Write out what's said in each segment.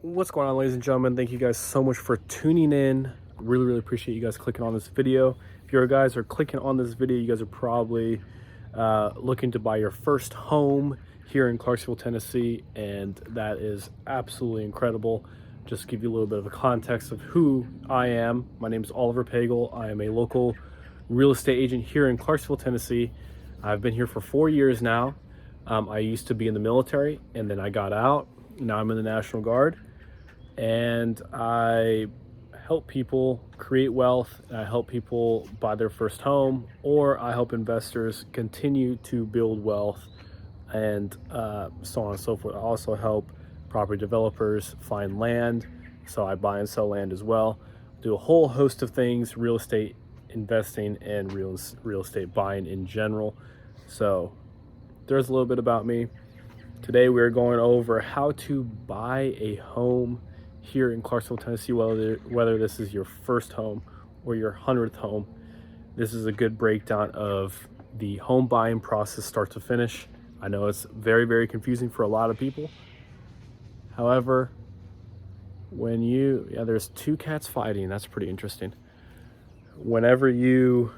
What's going on, ladies and gentlemen? Thank you guys so much for tuning in. Really appreciate you guys clicking on this video. If you guys are clicking on this video, you guys are probably looking to buy your first home here in Clarksville, Tennessee, and that is absolutely incredible. Just to give you a little bit of a context of who I am. My name is Oliver Pagel. I am a local real estate agent here in Clarksville, Tennessee. I've been here for 4 years now. I used to be in the military, and then I got out. Now I'm in the National Guard, and I help people create wealth, and I help people buy their first home, or I help investors continue to build wealth, and so on and so forth. I also help property developers find land, so I buy and sell land as well. Do a whole host of things: real estate investing and real estate buying in general. So there's a little bit about me. Today we're going over how to buy a home here in Clarksville, Tennessee, whether this is your first home or your 100th home. This is a good breakdown of the home buying process start to finish. I know it's very confusing for a lot of people. However, there's two cats fighting. That's pretty interesting. Whenever you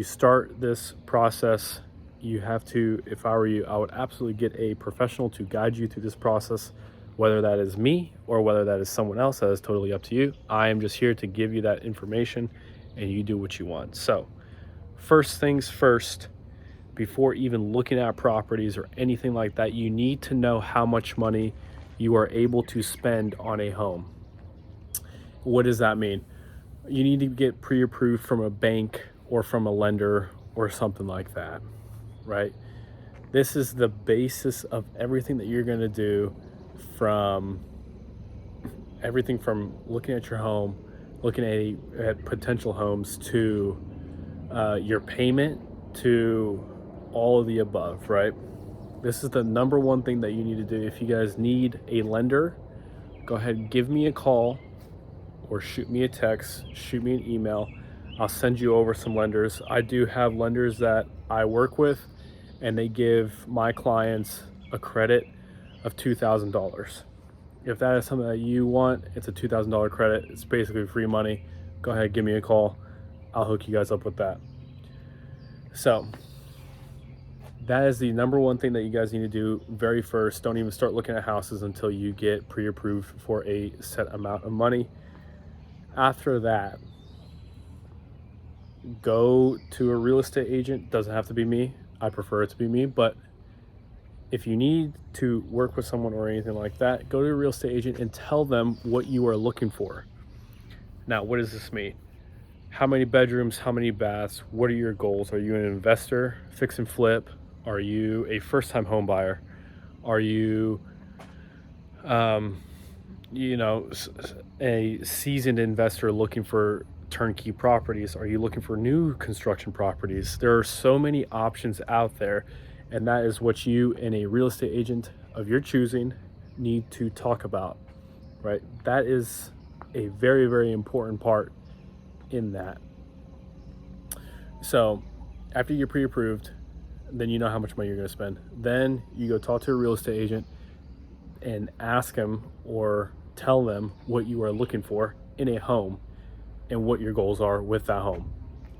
start this process, you have to, if I were you, I would absolutely get a professional to guide you through this process, whether that is me or whether that is someone else. That is totally up to you. I am just here to give you that information, and you do what you want. So first things first, before even looking at properties or anything like that, you need to know how much money you are able to spend on a home. What does that mean? You need to get pre-approved from a bank or from a lender or something like that, right? This is the basis of everything that you're going to do, from everything from looking at your home, looking at potential homes, to your payment, to all of the above, right? This is the number one thing that you need to do. If you guys need a lender, go ahead and give me a call or shoot me a text, shoot me an email. I'll send you over some lenders. I do have lenders that I work with, and they give my clients a credit of $2,000. If that is something that you want, it's a $2,000 credit. It's basically free money. Go ahead, give me a call. I'll hook you guys up with that. So that is the number one thing that you guys need to do very first. Don't even start looking at houses until you get pre-approved for a set amount of money. After that, go to a real estate agent. Doesn't have to be me. I prefer it to be me, but if you need to work with someone or anything like that, go to a real estate agent and tell them what you are looking for. Now, what does this mean? How many bedrooms, how many baths? What are your goals? Are you an investor, fix and flip? Are you a first-time home buyer? Are you a seasoned investor looking for turnkey properties? Are you looking for new construction properties? There are so many options out there, and that is what you and a real estate agent of your choosing need to talk about, right? That is a very important part in that. So after you're pre-approved, then you know how much money you're going to spend. Then you go talk to a real estate agent and ask them or tell them what you are looking for in a home and what your goals are with that home.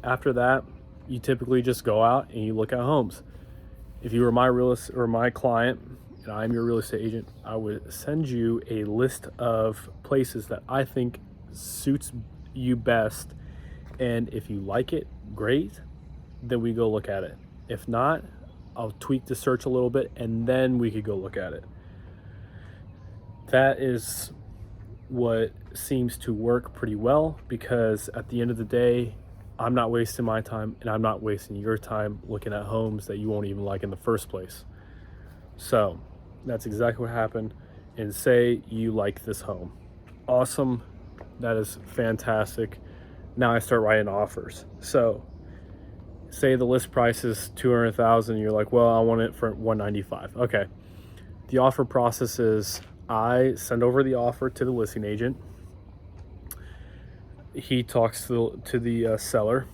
After that, you typically just go out and you look at homes. If you were my client and I'm your real estate agent, I would send you a list of places that I think suits you best, and if you like it, great, then we go look at it. If not, I'll tweak the search a little bit, and then we could go look at it. That is what seems to work pretty well, because at the end of the day, I'm not wasting my time and I'm not wasting your time looking at homes that you won't even like in the first place. So that's exactly what happened. And say you like this home. Awesome. That is fantastic. Now I start writing offers. So say the list price is $200,000. You're like, well, I want it for $195,000. Okay. The offer process is, I send over the offer to the listing agent. He talks to the seller,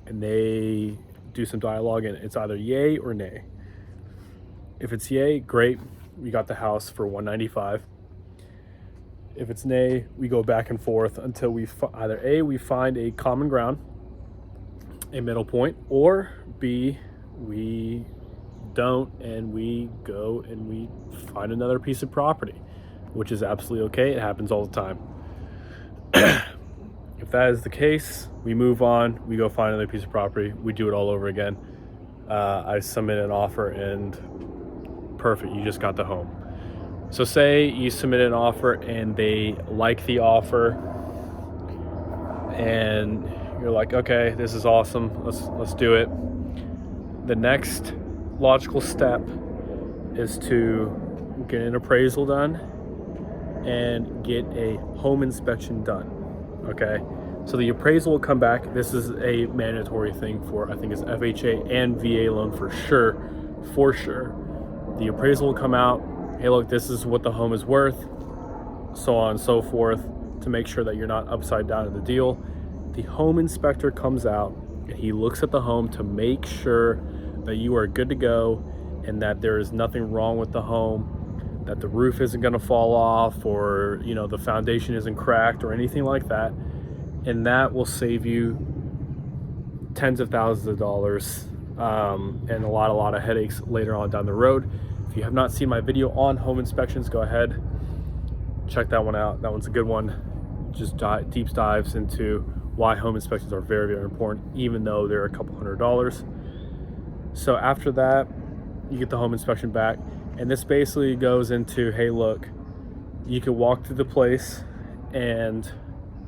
and they do some dialogue, and it's either yay or nay. If it's yay, great, we got the house for $195,000. If it's nay, we go back and forth until we either A, we find a common ground, a middle point, or B, we don't, and we go and we find another piece of property, which is absolutely okay. It happens all the time. If that is the case, we move on, we go find another piece of property, we do it all over again. I submit an offer and perfect, you just got the home. So say you submit an offer and they like the offer and you're like, okay, this is awesome, let's do it. The next logical step is to get an appraisal done and get a home inspection done. Okay, so the appraisal will come back. This is a mandatory thing for, I think it's FHA and VA loan for sure. The appraisal will come out. Hey, look, this is what the home is worth, so on and so forth, to make sure that you're not upside down in the deal. The home inspector comes out and he looks at the home to make sure that you are good to go and that there is nothing wrong with the home, that the roof isn't going to fall off, or the foundation isn't cracked or anything like that. And that will save you tens of thousands of dollars and a lot of headaches later on down the road. If you have not seen my video on home inspections, go ahead, check that one out. That one's a good one. Just deep dives into why home inspections are very, very important, even though they're a couple $100s. So after that, you get the home inspection back, and this basically goes into, hey, look, you can walk through the place and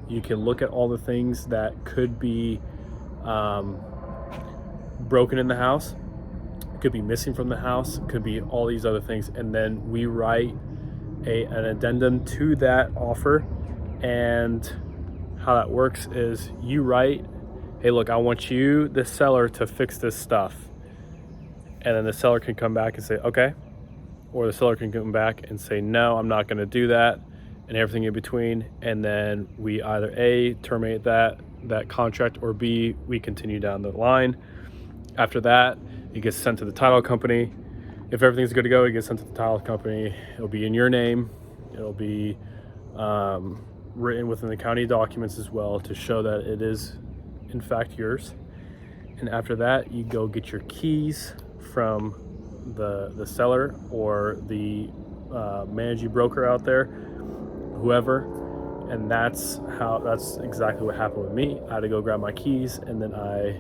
you can look at all the things that could be broken in the house, could be missing from the house, could be all these other things, and then we write an addendum to that offer. And how that works is you write, hey, look, I want you, the seller, to fix this stuff. And then the seller can come back and say, okay. Or the seller can come back and say, no, I'm not going to do that, and everything in between. And then we either A, terminate that contract, or B, we continue down the line. After that, it gets sent to the title company. If everything's good to go, it gets sent to the title company. It'll be in your name. It'll be written within the county documents as well to show that it is in fact yours. And after that, you go get your keys from the seller or the managing broker out there, whoever. And that's exactly what happened with me. I had to go grab my keys, and then I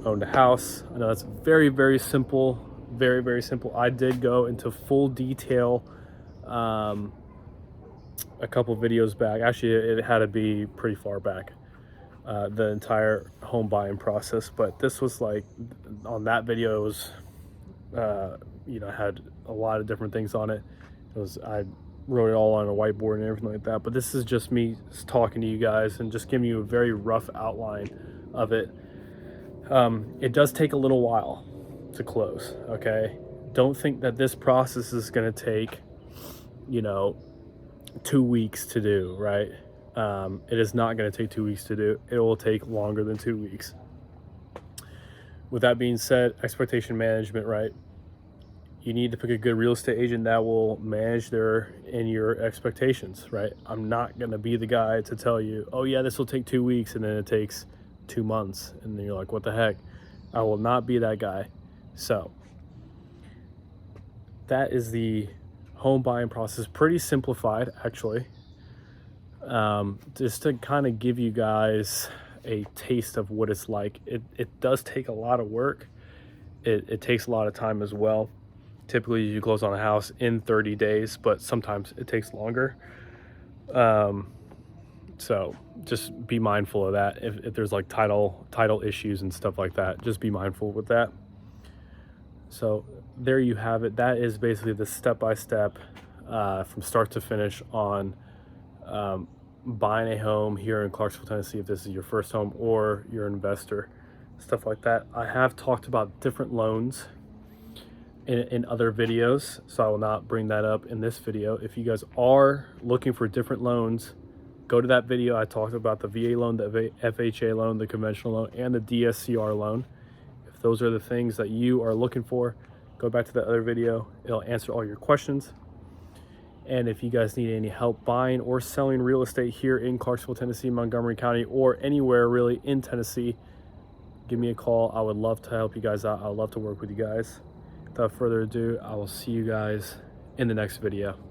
owned a house. I know that's very, very simple, very, very simple. I did go into full detail a couple videos back. Actually, it had to be pretty far back, the entire home buying process. But this was like, on that video, it was had a lot of different things on it. I wrote it all on a whiteboard and everything like that. But this is just me talking to you guys and just giving you a very rough outline of it. It does take a little while to close, okay? Don't think that this process is going to take 2 weeks to do, right? It is not going to take 2 weeks to do. It will take longer than 2 weeks. With that being said, expectation management, right? You need to pick a good real estate agent that will manage your expectations, right? I'm not going to be the guy to tell you, oh yeah, this will take 2 weeks, and then it takes 2 months, and then you're like, what the heck? I will not be that guy. So that is the home buying process. Pretty simplified, actually. Just to kind of give you guys a taste of what it's like. It does take a lot of work. It takes a lot of time as well. Typically you close on a house in 30 days, but sometimes it takes longer. So just be mindful of that. If there's like title issues and stuff like that, just be mindful with that. So there you have it. That is basically the step-by-step from start to finish on buying a home here in Clarksville, Tennessee, if this is your first home or you're an investor, stuff like that. I have talked about different loans in other videos, so I will not bring that up in this video. If you guys are looking for different loans, go to that video. I talked about the VA loan, the FHA loan, the conventional loan, and the DSCR loan. If those are the things that you are looking for, go back to that other video. It'll answer all your questions. And if you guys need any help buying or selling real estate here in Clarksville, Tennessee, Montgomery County, or anywhere really in Tennessee, give me a call. I would love to help you guys out. I would love to work with you guys. Without further ado, I will see you guys in the next video.